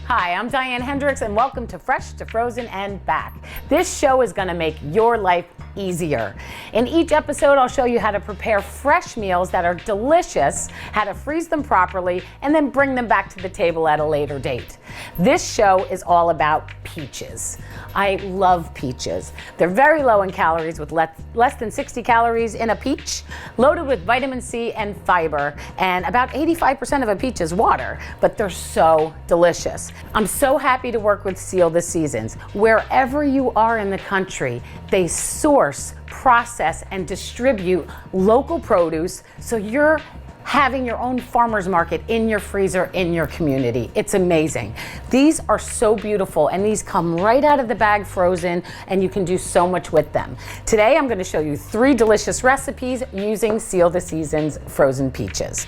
Hi, I'm Diane Henderiks and welcome to Fresh to Frozen and Back. This show is going to make your life easier. In each episode, I'll show you how to prepare fresh meals that are delicious, how to freeze them properly, and then bring them back to the table at a later date. This show is all about peaches. I love peaches. They're very low in calories with less than 60 calories in a peach, loaded with vitamin C and fiber, and about 85% of a peach is water, but they're so delicious. I'm so happy to work with Seal the Seasons. Wherever you are in the country, they source, process, and distribute local produce, so you're having your own farmer's market in your freezer in your community. It's amazing. These are so beautiful, and these come right out of the bag frozen, and you can do so much with them. Today I'm going to show you 3 delicious recipes using Seal the Seasons frozen peaches.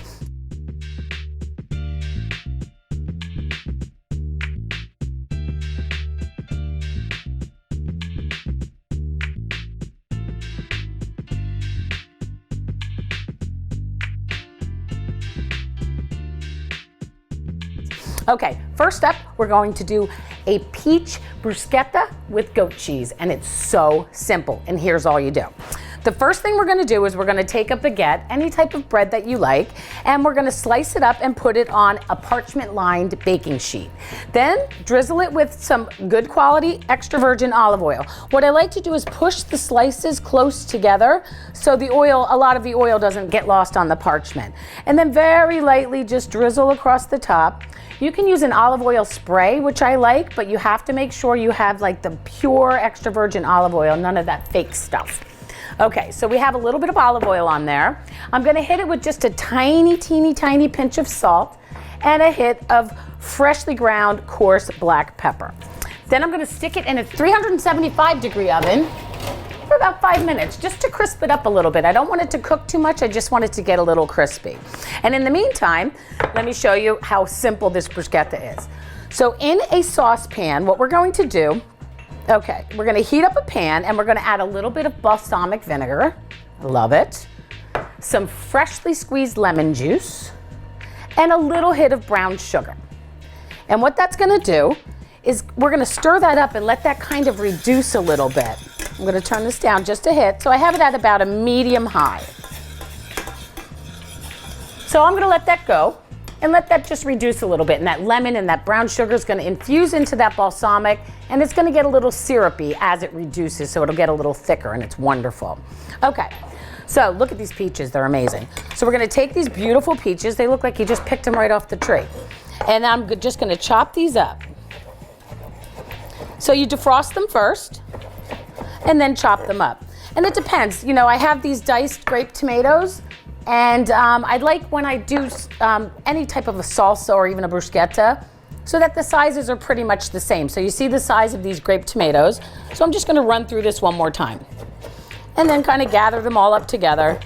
Okay, first up, we're going to do a peach bruschetta with goat cheese, and it's so simple, and here's all you do. The first thing we're gonna do is we're gonna take a baguette, any type of bread that you like, and we're gonna slice it up and put it on a parchment-lined baking sheet. Then drizzle it with some good quality extra virgin olive oil. What I like to do is push the slices close together so the oil, a lot of the oil doesn't get lost on the parchment. And then very lightly just drizzle across the top. You can use an olive oil spray, which I like, but you have to make sure you have like the pure extra virgin olive oil, none of that fake stuff. Okay, so we have a little bit of olive oil on there. I'm gonna hit it with just a teeny tiny pinch of salt and a hit of freshly ground coarse black pepper. Then I'm gonna stick it in a 375-degree oven for about 5 minutes, just to crisp it up a little bit. I don't want it to cook too much, I just want it to get a little crispy. And in the meantime, let me show you how simple this bruschetta is. So in a saucepan, what we're going to do, okay, we're gonna heat up a pan and we're gonna add a little bit of balsamic vinegar, love it, some freshly squeezed lemon juice, and a little hit of brown sugar. And what that's gonna do is we're gonna stir that up and let that kind of reduce a little bit. I'm gonna turn this down just a hit, so I have it at about a medium high. So I'm gonna let that go and let that just reduce a little bit, and that lemon and that brown sugar is gonna infuse into that balsamic, and it's gonna get a little syrupy as it reduces, so it'll get a little thicker, and it's wonderful. Okay, so look at these peaches, they're amazing. So we're gonna take these beautiful peaches, they look like you just picked them right off the tree, and I'm just gonna chop these up. So you defrost them first, and then chop them up. And it depends, you know, I have these diced grape tomatoes, and I'd like when I do any type of a salsa or even a bruschetta, so that the sizes are pretty much the same. So you see the size of these grape tomatoes. So I'm just gonna run through this one more time. And then kind of gather them all up together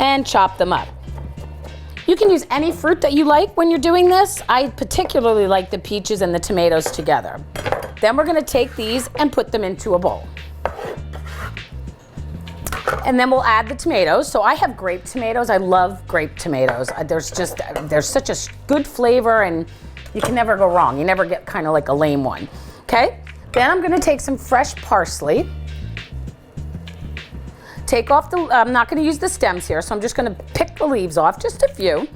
and chop them up. You can use any fruit that you like when you're doing this. I particularly like the peaches and the tomatoes together. Then we're gonna take these and put them into a bowl. And then we'll add the tomatoes. So I have grape tomatoes. I love grape tomatoes. There's such a good flavor, and you can never go wrong. You never get kind of like a lame one. Okay? Then I'm gonna take some fresh parsley. Take off I'm not gonna use the stems here, so I'm just gonna pick the leaves off, just a few.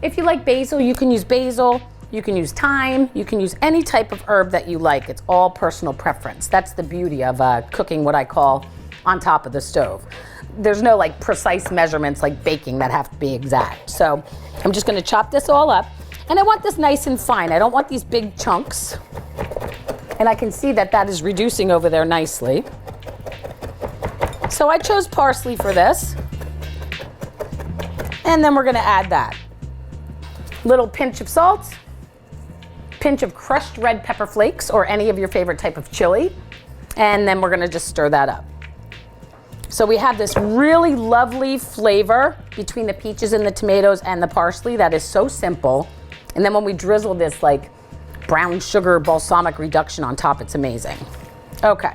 If you like basil, you can use basil. You can use thyme. You can use any type of herb that you like. It's all personal preference. That's the beauty of cooking what I call on top of the stove. There's no like precise measurements like baking that have to be exact. So I'm just gonna chop this all up, and I want this nice and fine. I don't want these big chunks. And I can see that that is reducing over there nicely. So I chose parsley for this. And then we're gonna add that. Little pinch of salt, pinch of crushed red pepper flakes or any of your favorite type of chili. And then we're gonna just stir that up. So we have this really lovely flavor between the peaches and the tomatoes and the parsley that is so simple. And then when we drizzle this like brown sugar balsamic reduction on top, it's amazing. Okay,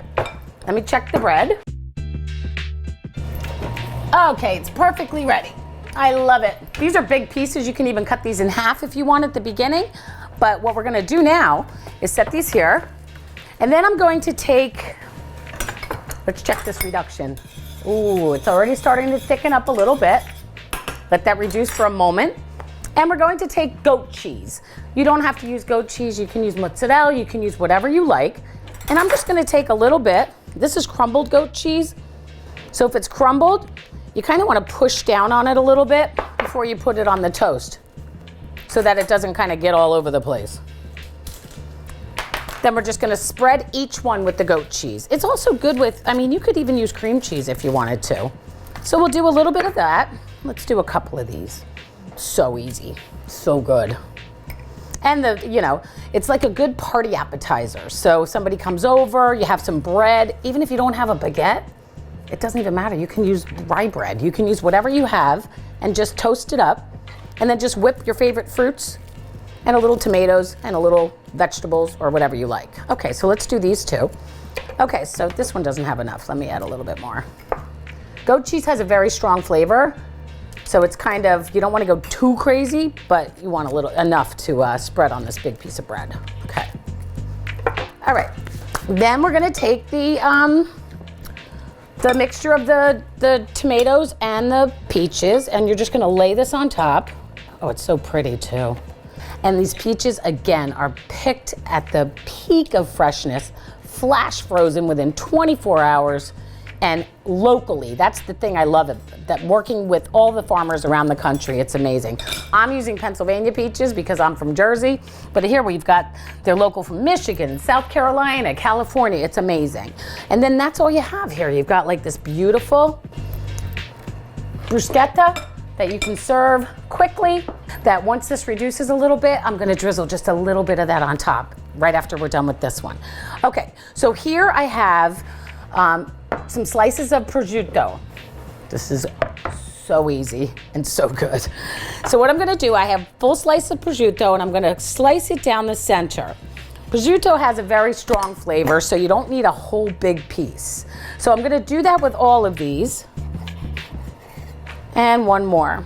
let me check the bread. Okay, it's perfectly ready. I love it. These are big pieces. You can even cut these in half if you want at the beginning, But what we're gonna do now is set these here, and then I'm going to take, let's check this reduction. Ooh, it's already starting to thicken up a little bit. Let that reduce for a moment. And we're going to take goat cheese. You don't have to use goat cheese, you can use mozzarella, you can use whatever you like. And I'm just gonna take a little bit. This is crumbled goat cheese. So if it's crumbled, you kind of want to push down on it a little bit before you put it on the toast so that it doesn't kind of get all over the place. Then we're just going to spread each one with the goat cheese. It's also good with, I mean, you could even use cream cheese if you wanted to. So we'll do a little bit of that. Let's do a couple of these. So easy, so good. And it's like a good party appetizer. So somebody comes over, you have some bread, even if you don't have a baguette, it doesn't even matter. You can use rye bread. You can use whatever you have and just toast it up and then just whip your favorite fruits and a little tomatoes and a little vegetables or whatever you like. Okay, so let's do these two. Okay, so this one doesn't have enough. Let me add a little bit more. Goat cheese has a very strong flavor. So it's kind of, you don't want to go too crazy, but you want a little, enough to spread on this big piece of bread. Okay. All right. Then we're going to take the mixture of the tomatoes and the peaches, and you're just gonna lay this on top. Oh, it's so pretty too. And these peaches, again, are picked at the peak of freshness, flash frozen within 24 hours, and locally. That's the thing I love, that working with all the farmers around the country, it's amazing. I'm using Pennsylvania peaches because I'm from Jersey, but here we've got, they're local from Michigan, South Carolina, California, it's amazing. And then that's all you have here. You've got like this beautiful bruschetta that you can serve quickly, that once this reduces a little bit, I'm gonna drizzle just a little bit of that on top right after we're done with this one. Okay, so here I have some slices of prosciutto. This is so easy and so good. So what I'm gonna do, I have full slice of prosciutto and I'm gonna slice it down the center. Prosciutto has a very strong flavor, so you don't need a whole big piece. So I'm gonna do that with all of these. And one more.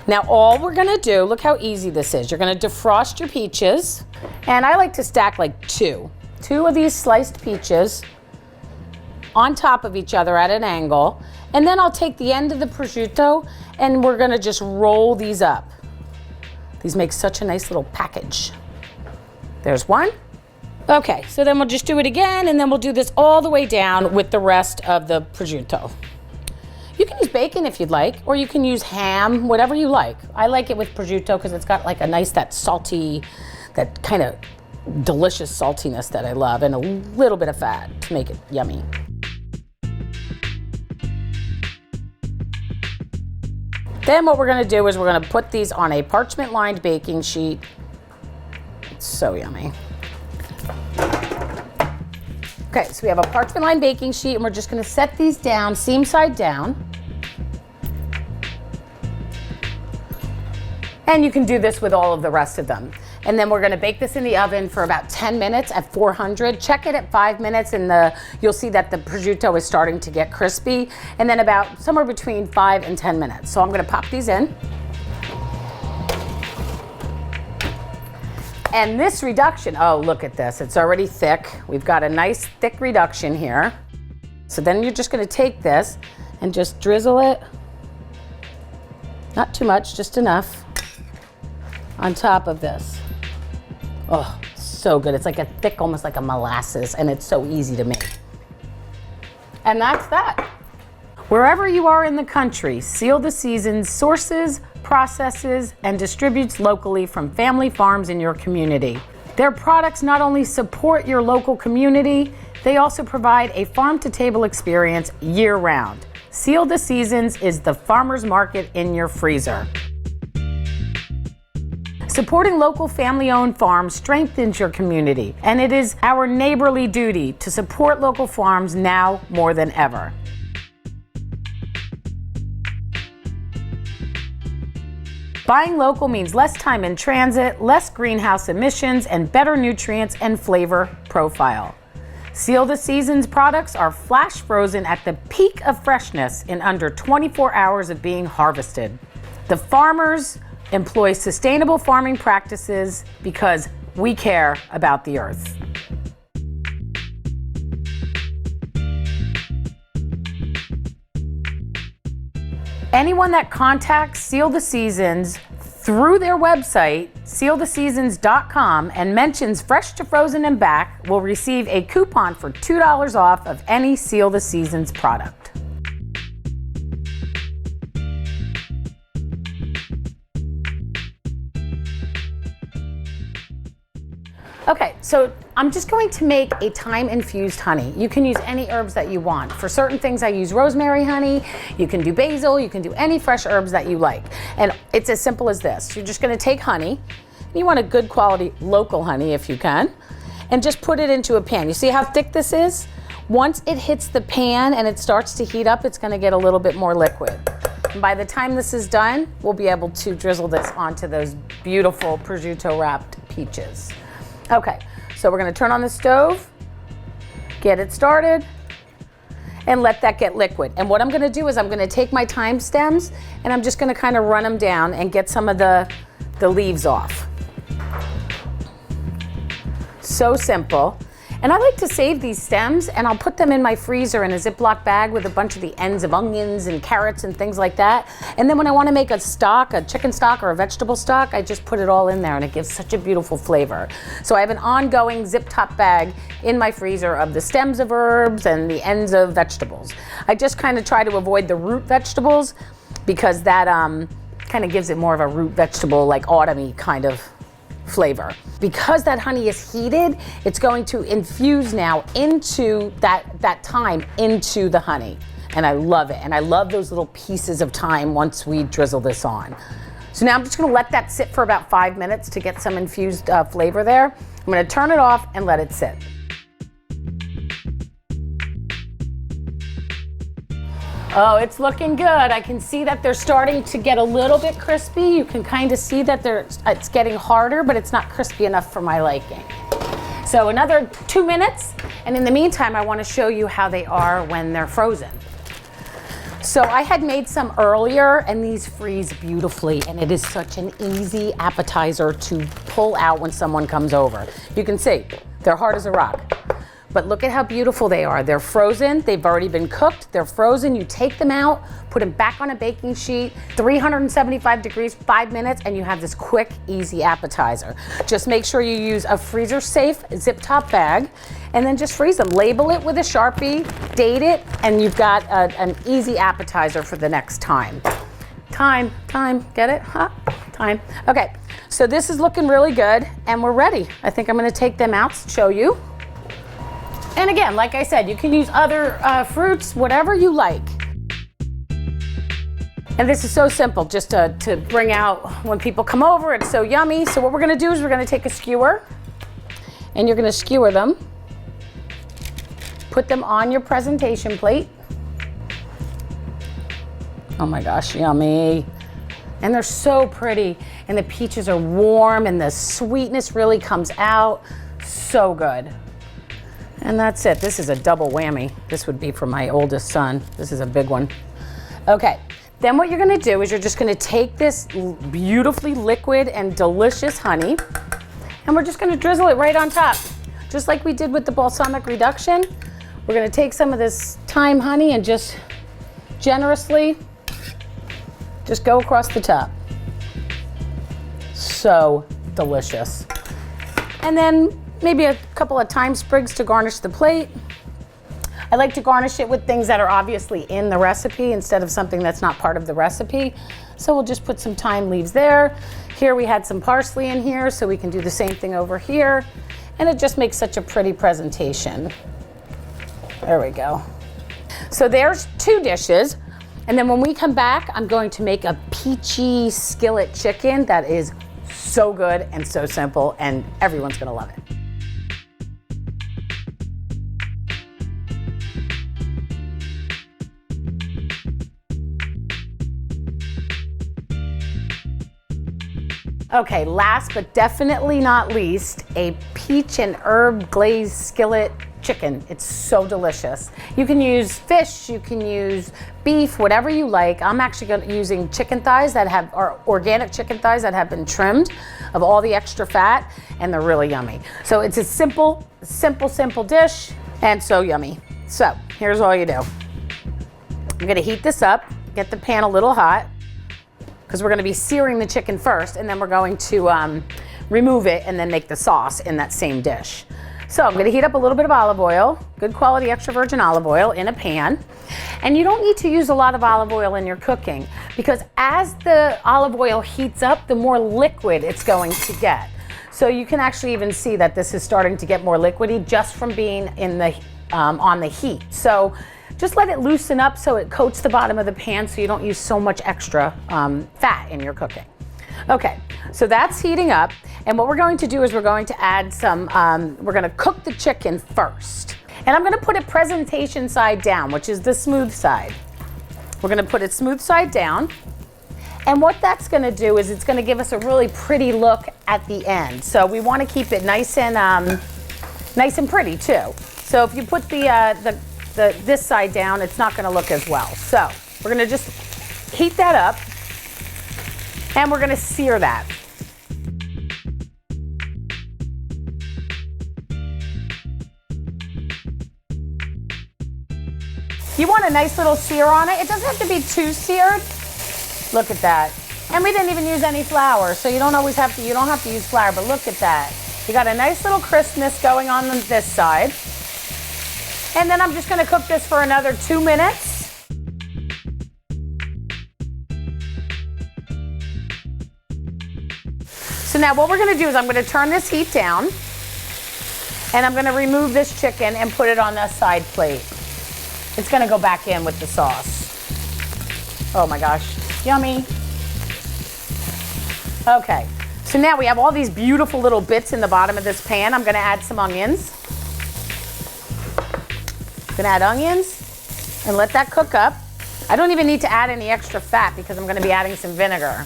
Now all we're gonna do, look how easy this is. You're gonna defrost your peaches, and I like to stack like two of these sliced peaches on top of each other at an angle, and then I'll take the end of the prosciutto and we're gonna just roll these up. These make such a nice little package. There's one. Okay, so then we'll just do it again, and then we'll do this all the way down with the rest of the prosciutto. You can use bacon if you'd like, or you can use ham, whatever you like. I like it with prosciutto because it's got like a nice, that salty, that kind of delicious saltiness that I love, and a little bit of fat to make it yummy. Then what we're gonna do is we're gonna put these on a parchment-lined baking sheet. It's so yummy. Okay, so we have a parchment-lined baking sheet, and we're just gonna set these down, seam side down. And you can do this with all of the rest of them. And then we're gonna bake this in the oven for about 10 minutes at 400. Check it at 5 minutes and you'll see that the prosciutto is starting to get crispy. And then about somewhere between 5 and 10 minutes. So I'm gonna pop these in. And this reduction, oh, look at this, it's already thick. We've got a nice thick reduction here. So then you're just gonna take this and just drizzle it, not too much, just enough, on top of this. Oh, so good. It's like a thick, almost like a molasses, and it's so easy to make. And that's that. Wherever you are in the country, Seal the Seasons sources, processes, and distributes locally from family farms in your community. Their products not only support your local community, they also provide a farm-to-table experience year-round. Seal the Seasons is the farmer's market in your freezer. Supporting local family-owned farms strengthens your community, and it is our neighborly duty to support local farms now more than ever. Buying local means less time in transit, less greenhouse emissions, and better nutrients and flavor profile. Seal the Seasons products are flash frozen at the peak of freshness in under 24 hours of being harvested. The farmers employ sustainable farming practices because we care about the earth. Anyone that contacts Seal the Seasons through their website, sealtheseasons.com, and mentions Fresh to Frozen and Back will receive a coupon for $2 off of any Seal the Seasons product. Okay, so I'm just going to make a thyme-infused honey. You can use any herbs that you want. For certain things, I use rosemary honey. You can do basil. You can do any fresh herbs that you like. And it's as simple as this. You're just going to take honey. You want a good quality local honey if you can, and just put it into a pan. You see how thick this is? Once it hits the pan and it starts to heat up, it's going to get a little bit more liquid. And by the time this is done, we'll be able to drizzle this onto those beautiful prosciutto wrapped peaches. Okay, so we're gonna turn on the stove, get it started, and let that get liquid. And what I'm gonna do is I'm gonna take my thyme stems and I'm just gonna kind of run them down and get some of the leaves off. So simple. And I like to save these stems and I'll put them in my freezer in a Ziploc bag with a bunch of the ends of onions and carrots and things like that. And then when I want to make a stock, a chicken stock or a vegetable stock, I just put it all in there and it gives such a beautiful flavor. So I have an ongoing zip top bag in my freezer of the stems of herbs and the ends of vegetables. I just kind of try to avoid the root vegetables because that kind of gives it more of a root vegetable, like autumny kind of flavor. Because that honey is heated, it's going to infuse now into that thyme into the honey. And I love it. And I love those little pieces of thyme once we drizzle this on. So now I'm just gonna let that sit for about 5 minutes to get some infused flavor there. I'm gonna turn it off and let it sit. Oh, it's looking good. I can see that they're starting to get a little bit crispy. You can kind of see that it's getting harder, but it's not crispy enough for my liking. So another 2 minutes, and in the meantime, I want to show you how they are when they're frozen. So I had made some earlier, and these freeze beautifully, and it is such an easy appetizer to pull out when someone comes over. You can see, they're hard as a rock. But look at how beautiful they are. They're frozen, they've already been cooked, they're frozen. You take them out, put them back on a baking sheet, 375 degrees, 5 minutes, and you have this quick, easy appetizer. Just make sure you use a freezer-safe zip top bag, and then just freeze them. Label it with a Sharpie, date it, and you've got an easy appetizer for the next time. Time, get it? Huh? Time. Okay, so this is looking really good, and we're ready. I think I'm gonna take them out, show you. And again, like I said, you can use other fruits, whatever you like. And this is so simple, just to bring out when people come over, it's so yummy. So what we're gonna do is we're gonna take a skewer, and you're gonna skewer them. Put them on your presentation plate. Oh my gosh, yummy. And they're so pretty, and the peaches are warm, and the sweetness really comes out. So good. And that's it. This is a double whammy. This would be for my oldest son. This is a big one. Okay, then what you're gonna do is you're just gonna take this beautifully liquid and delicious honey, and we're just gonna drizzle it right on top. Just like we did with the balsamic reduction, we're gonna take some of this thyme honey and just generously just go across the top. So delicious. And then maybe a couple of thyme sprigs to garnish the plate. I like to garnish it with things that are obviously in the recipe instead of something that's not part of the recipe. So we'll just put some thyme leaves there. Here we had some parsley in here, so we can do the same thing over here. And it just makes such a pretty presentation. There we go. So there's 2 dishes. And then when we come back, I'm going to make a peachy skillet chicken that is so good and so simple, and everyone's gonna love it. Okay, last but definitely not least, a peach and herb glazed skillet chicken. It's so delicious. You can use fish, you can use beef, whatever you like. I'm actually using chicken thighs that are organic chicken thighs that have been trimmed of all the extra fat, and they're really yummy. So it's a simple dish, and so yummy. So here's all you do. I'm gonna heat this up, get the pan a little hot, because we're gonna be searing the chicken first, and then we're going to remove it and then make the sauce in that same dish. So I'm gonna heat up a little bit of olive oil, good quality extra virgin olive oil in a pan. And you don't need to use a lot of olive oil in your cooking, because as the olive oil heats up, the more liquid it's going to get. So you can actually even see that this is starting to get more liquidy just from being in the on the heat. So just let it loosen up so it coats the bottom of the pan so you don't use so much extra fat in your cooking. Okay, so that's heating up, and what we're going to do is we're going to add some, we're gonna cook the chicken first. And I'm gonna put it presentation side down, which is the smooth side. We're gonna put it smooth side down, and what that's gonna do is it's gonna give us a really pretty look at the end. So we wanna keep it nice and pretty too. So if you put this side down, it's not gonna look as well. So we're gonna just heat that up, and we're gonna sear that. You want a nice little sear on it. It doesn't have to be too seared. Look at that. And we didn't even use any flour, so you don't have to use flour, but look at that. You got a nice little crispness going on this side. And then I'm just gonna cook this for another 2 minutes. So now what we're gonna do is I'm gonna turn this heat down, and I'm gonna remove this chicken and put it on the side plate. It's gonna go back in with the sauce. Oh my gosh, yummy. Okay, so now we have all these beautiful little bits in the bottom of this pan. I'm gonna add some onions. I'm gonna add onions and let that cook up. I don't even need to add any extra fat because I'm gonna be adding some vinegar.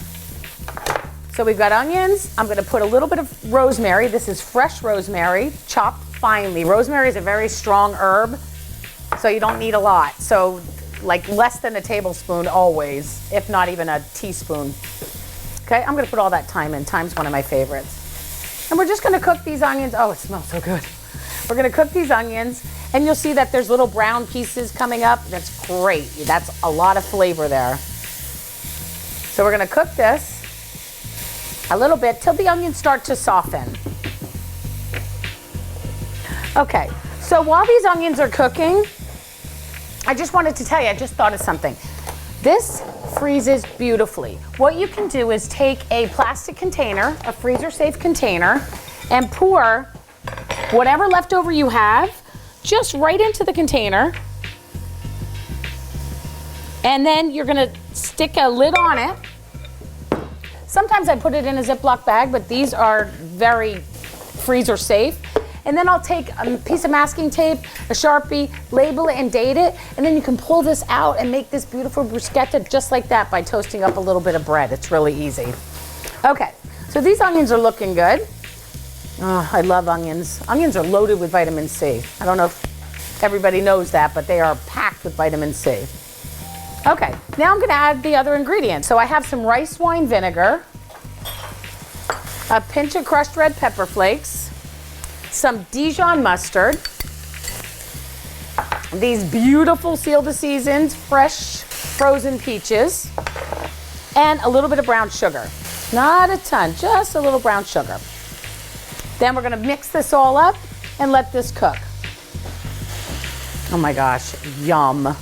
So we've got onions. I'm gonna put a little bit of rosemary. This is fresh rosemary, chopped finely. Rosemary is a very strong herb, so you don't need a lot. So like less than a tablespoon always, if not even a teaspoon. Okay, I'm gonna put all that thyme in. Thyme's one of my favorites. And we're just gonna cook these onions. Oh, it smells so good. We're gonna cook these onions, and you'll see that there's little brown pieces coming up. That's great. That's a lot of flavor there. So we're gonna cook this a little bit till the onions start to soften. Okay, so while these onions are cooking, I just wanted to tell you, I just thought of something. This freezes beautifully. What you can do is take a plastic container, a freezer-safe container, and pour whatever leftover you have just right into the container. And then you're gonna stick a lid on it. Sometimes I put it in a Ziploc bag, but these are very freezer safe. And then I'll take a piece of masking tape, a Sharpie, label it and date it, and then you can pull this out and make this beautiful bruschetta just like that by toasting up a little bit of bread. It's really easy. Okay, so these onions are looking good. Oh, I love onions. Onions are loaded with vitamin C. I don't know if everybody knows that, but they are packed with vitamin C. Okay, now I'm gonna add the other ingredients. So I have some rice wine vinegar, a pinch of crushed red pepper flakes, some Dijon mustard, these beautiful Seal the Seasons fresh frozen peaches, and a little bit of brown sugar. Not a ton, just a little brown sugar. Then we're gonna mix this all up and let this cook. Oh my gosh, yum.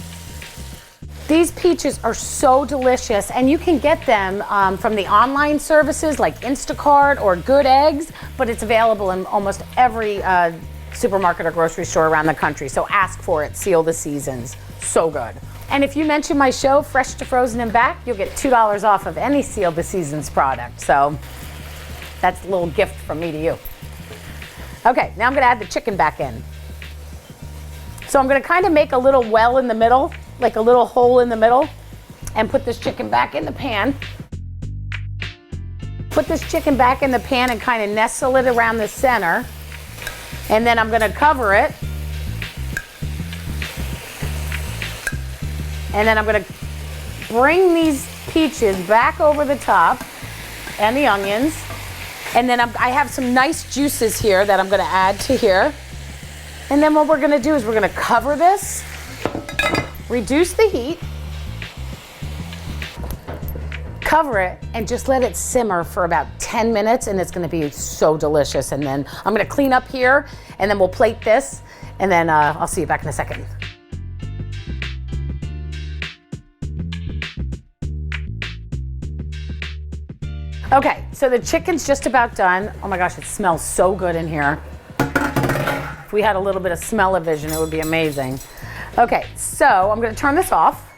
These peaches are so delicious, and you can get them from the online services like Instacart or Good Eggs, but it's available in almost every supermarket or grocery store around the country. So ask for it, Seal the Seasons. So good. And if you mention my show, Fresh to Frozen and Back, you'll get $2 off of any Seal the Seasons product. So that's a little gift from me to you. Okay, now I'm gonna add the chicken back in. So I'm gonna kind of make a little well in the middle, like a little hole in the middle, and put this chicken back in the pan. Put this chicken back in the pan and kind of nestle it around the center. And then I'm gonna cover it And then I'm gonna bring these peaches back over the top and the onions. And then I have some nice juices here that I'm gonna add to here. And then what we're gonna do is we're gonna cover this, reduce the heat, cover it, and just let it simmer for about 10 minutes, and it's gonna be so delicious. And then I'm gonna clean up here, and then we'll plate this, and then I'll see you back in a second. Okay, so the chicken's just about done. Oh my gosh, it smells so good in here. If we had a little bit of smell-o-vision, it would be amazing. Okay, so I'm gonna turn this off,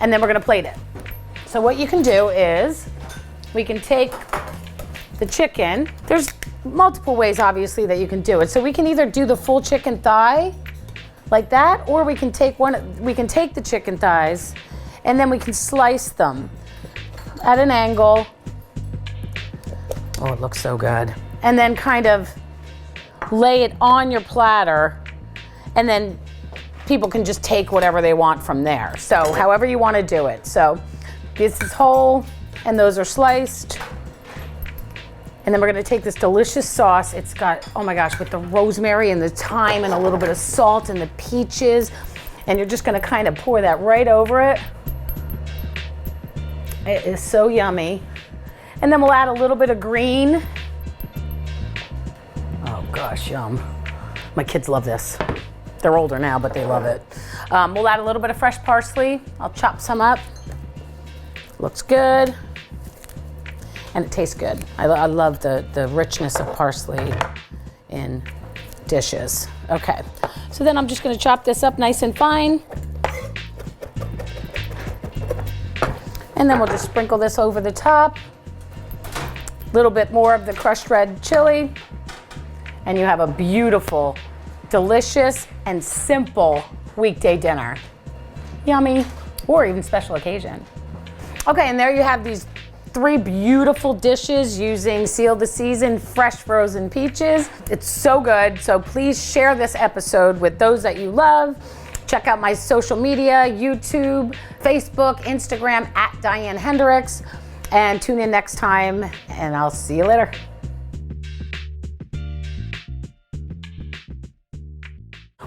and then we're gonna plate it. So what you can do is, we can take the chicken. There's multiple ways, obviously, that you can do it. So we can either do the full chicken thigh, like that, or we can take the chicken thighs, and then we can slice them at an angle. Oh, it looks so good. And then kind of lay it on your platter, and then people can just take whatever they want from there. So however you want to do it. So this is whole, and those are sliced. And then we're gonna take this delicious sauce. It's got, oh my gosh, with the rosemary and the thyme and a little bit of salt and the peaches. And you're just gonna kind of pour that right over it. It is so yummy. And then we'll add a little bit of green. Oh gosh, yum. My kids love this. They're older now, but they love it. We'll add a little bit of fresh parsley. I'll chop some up. Looks good. And it tastes good. I love the richness of parsley in dishes. Okay, so then I'm just gonna chop this up nice and fine. And then we'll just sprinkle this over the top. A little bit more of the crushed red chili, and you have a beautiful, delicious, and simple weekday dinner. Yummy, or even special occasion. Okay, and there you have these 3 beautiful dishes using Seal the Season fresh frozen peaches. It's so good, so please share this episode with those that you love. Check out my social media, YouTube, Facebook, Instagram, at Diane Henderiks. And tune in next time, and I'll see you later.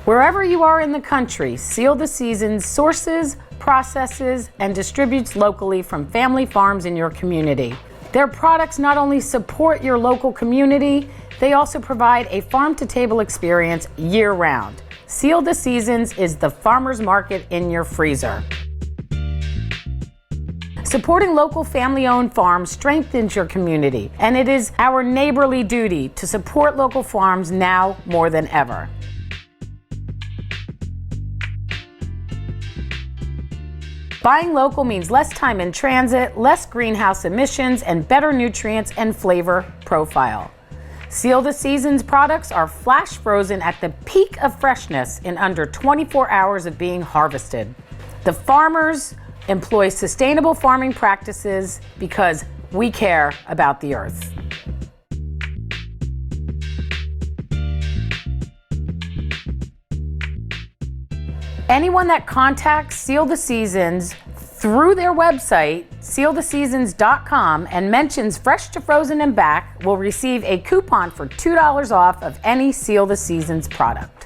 Wherever you are in the country, Seal the Season sources, processes, and distributes locally from family farms in your community. Their products not only support your local community, they also provide a farm-to-table experience year-round. Seal the Seasons is the farmer's market in your freezer. Supporting local family-owned farms strengthens your community, and it is our neighborly duty to support local farms now more than ever. Buying local means less time in transit, less greenhouse emissions, and better nutrients and flavor profile. Seal the Season's products are flash frozen at the peak of freshness in under 24 hours of being harvested. The farmers employ sustainable farming practices because we care about the earth. Anyone that contacts Seal the Seasons through their website, sealtheseasons.com, and mentions Fresh to Frozen and Back will receive a coupon for $2 off of any Seal the Seasons product.